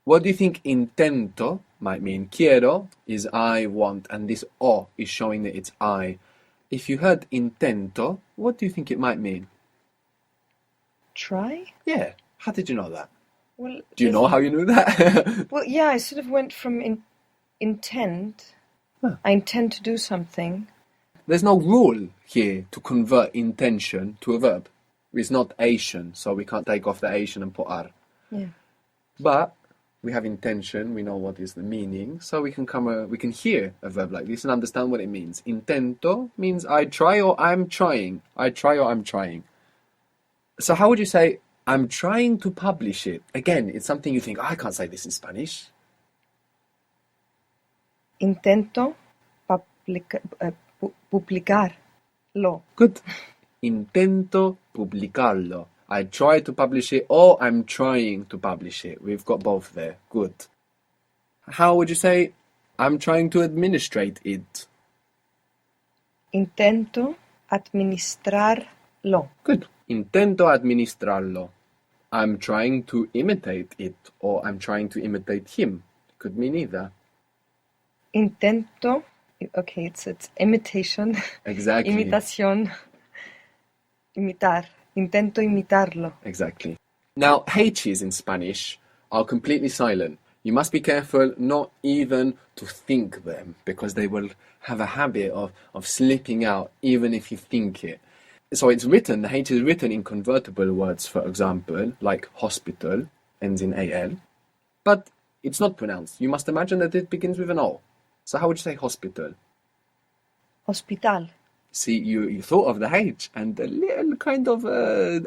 What do you think intento might mean? Quiero is I want, and this o is showing that it's I. If you heard intento, what do you think it might mean? Try? Yeah, how did you know that? Well, Do you know how you knew that? Well, yeah, I sort of went from intent. Huh. I intend to do something. There's no rule here to convert intention to a verb. It's not Asian, so we can't take off the Asian and put ar. Yeah. But we have intention, we know what is the meaning, so we can hear a verb like this and understand what it means. Intento means I try or I'm trying. I try or I'm trying. So how would you say I'm trying to publish it? Again, it's something you think, I can't say this in Spanish. Intento publicarlo. Good. Intento publicarlo. I try to publish it or I'm trying to publish it. We've got both there. Good. How would you say I'm trying to administrate it? Intento administrarlo. Good. Intento administrarlo. I'm trying to imitate it or I'm trying to imitate him. Could mean either. Intento. Okay, it's imitation. Exactly. Imitación. Imitar. Intento imitarlo. Exactly. Now, H's in Spanish are completely silent. You must be careful not even to think them because they will have a habit of slipping out even if you think it. So it's written, the H is written in convertible words, for example, like hospital, ends in AL, but it's not pronounced. You must imagine that it begins with an O. So how would you say hospital? Hospital. See, you thought of the H and a little kind of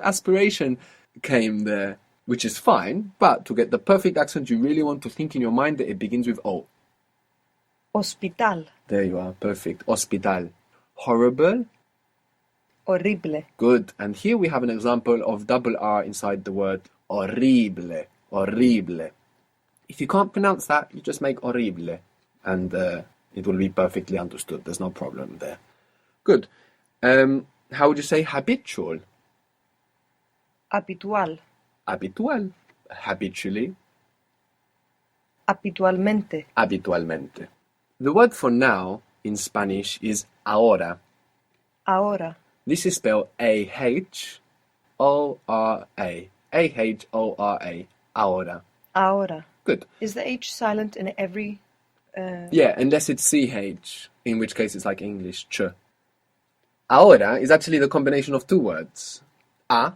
aspiration came there, which is fine, but to get the perfect accent, you really want to think in your mind that it begins with O. Hospital. There you are, perfect. Hospital. Horrible. Horrible. Good. And here we have an example of double R inside the word horrible. Horrible. If you can't pronounce that, you just make horrible, and it will be perfectly understood. There's no problem there. Good. How would you say habitual? Habitual. Habitual. Habitually. Habitualmente. Habitualmente. The word for now in Spanish is ahora. Ahora. This is spelled A-H-O-R-A. A-H-O-R-A. Ahora. Ahora. Good. Is the H silent in every... Yeah, unless it's CH, in which case it's like English, ch. Ahora is actually the combination of two words. A,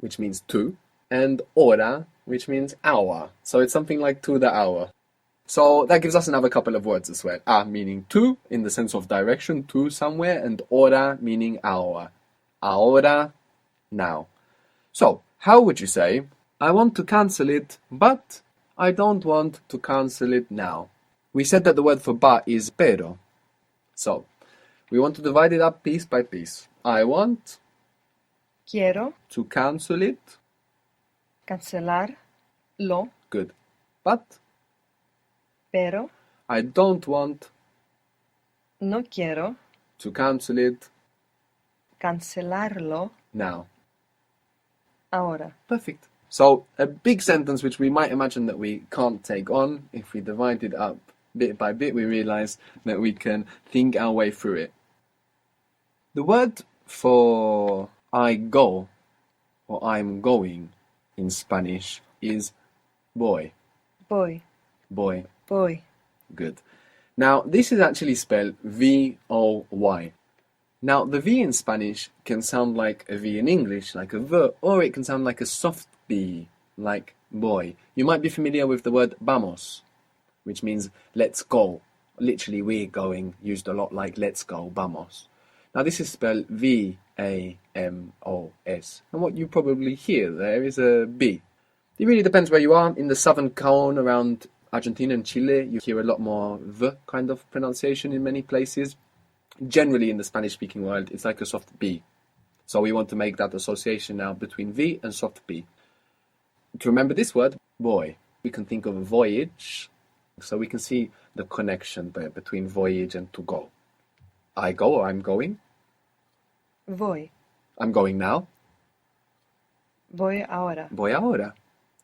which means to, and hora, which means hour. So it's something like to the hour. So that gives us another couple of words as well. A meaning to, in the sense of direction, to somewhere, and hora meaning hour. Ahora, now. So, how would you say, I want to cancel it, but I don't want to cancel it now? We said that the word for but is pero. So, we want to divide it up piece by piece. I want Quiero to cancel it. cancelarlo, Good. But pero I don't want no quiero to cancel it cancelarlo now. ahora. Perfect. So, a big sentence which we might imagine that we can't take on. If we divide it up bit by bit, we realize that we can think our way through it. The word for I go or I'm going in Spanish is voy. Voy, Voy. voy. Good. Now, this is actually spelled V-O-Y. Now, the V in Spanish can sound like a V in English, like a V, or it can sound like a soft B, like boy. You might be familiar with the word vamos, which means let's go. Literally, we're going, used a lot like let's go, vamos. Now, this is spelled V-A-M-O-S. And what you probably hear there is a B. It really depends where you are. In the southern cone around Argentina and Chile, you hear a lot more V kind of pronunciation in many places. Generally, in the Spanish-speaking world, it's like a soft B. So we want to make that association now between V and soft B. To remember this word, boy, we can think of a voyage. So we can see the connection there between voyage and to go. I go or I'm going. Voy, I'm going now. voy ahora. Voy ahora.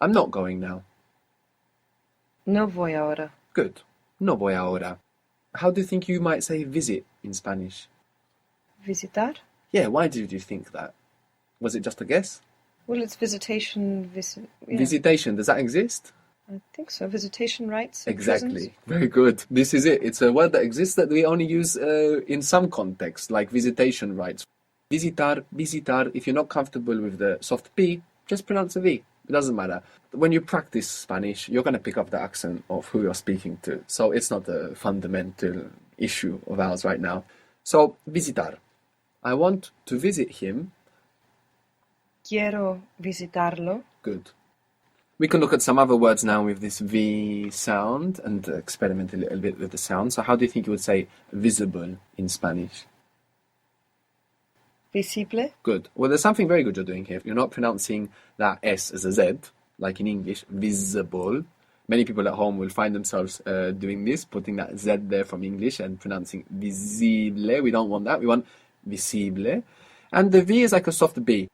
I'm not going now. No voy ahora. Good. No voy ahora. How do you think you might say visit in Spanish? Visitar? Yeah, why did you think that? Was it just a guess? Well, it's visitation. Yeah, Visitation, does that exist? I think so. Visitation rights. Exactly. Presence. Very good. This is it. It's a word that exists that we only use in some contexts, like visitation rights. Visitar, visitar. If you're not comfortable with the soft P, just pronounce a V. It doesn't matter. When you practice Spanish, you're going to pick up the accent of who you're speaking to. So it's not a fundamental issue of ours right now. So, visitar. I want to visit him. Quiero visitarlo. Good. We can look at some other words now with this V sound and experiment a little bit with the sound. So how do you think you would say visible in Spanish? Visible. Good. Well, there's something very good you're doing here. You're not pronouncing that S as a Z, like in English, visible. Many people at home will find themselves doing this, putting that Z there from English and pronouncing visible. We don't want that. We want visible. And the V is like a soft B.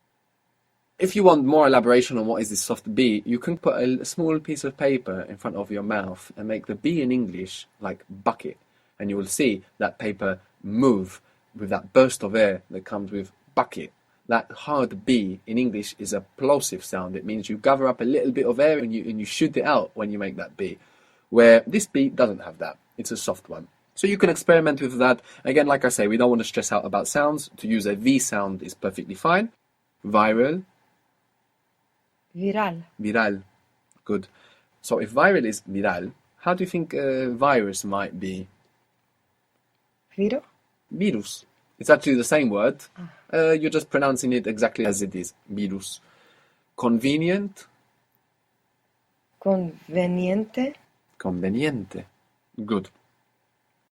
If you want more elaboration on what is this soft B, you can put a small piece of paper in front of your mouth and make the B in English like bucket. And you will see that paper move with that burst of air that comes with bucket. That hard B in English is a plosive sound. It means you gather up a little bit of air and you shoot it out when you make that B. Where this B doesn't have that. It's a soft one. So you can experiment with that. Again, like I say, we don't want to stress out about sounds. To use a V sound is perfectly fine. Viral. Viral. Viral. Good. So if viral is viral, how do you think virus might be? Viro. Virus. It's actually the same word. You're just pronouncing it exactly as it is. Virus. Convenient. Conveniente. Conveniente. Good.